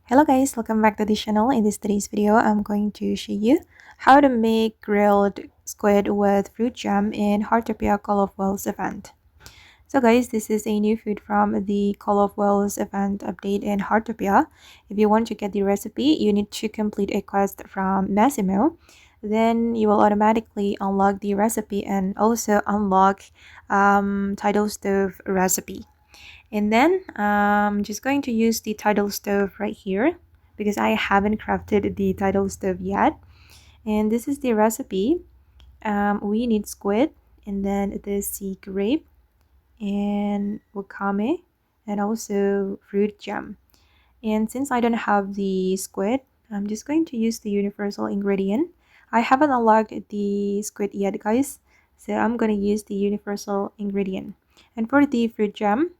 Hello guys, welcome back to the channel. In today's video, I'm going to show you how to make grilled squid with fruit jam in Heartopia Call of Whales event. So guys, this is a new food from the Call of Whales event update in Heartopia. If you want to get the recipe, you need to complete a quest from Masimo. Then you will automatically unlock the recipe and also unlock tidal stove recipe. And then I'm just going to use the tidal stove right here because I haven't crafted the tidal stove yet. And this is the recipe. We need squid, and then the sea grape and wakame, and also fruit jam. And since I don't have the squid, I'm just going to use the universal ingredient. I haven't unlocked the squid yet, guys, so I'm going to use the universal ingredient. And for the fruit jam,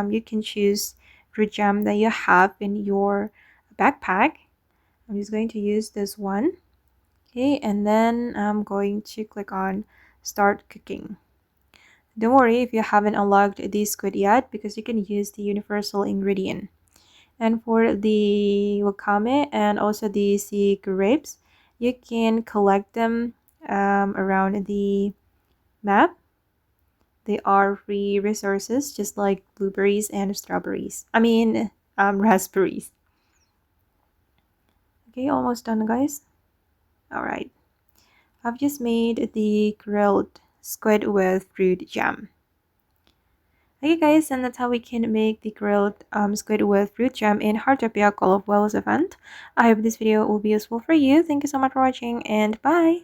you can choose fruit jam that you have in your backpack. I'm just going to use this one. Okay, and then I'm going to click on start cooking. Don't worry if you haven't unlocked the squid yet because you can use the universal ingredient. And for the wakame and also the sea grapes, you can collect them around the map. They are free resources just like blueberries and strawberries. Raspberries. Okay, almost done, guys. Alright, I've just made the grilled squid with fruit jam. Okay guys, and that's how we can make the grilled squid with fruit jam in Heartopia Call of Whales event. I hope this video will be useful for you. Thank you so much for watching and bye!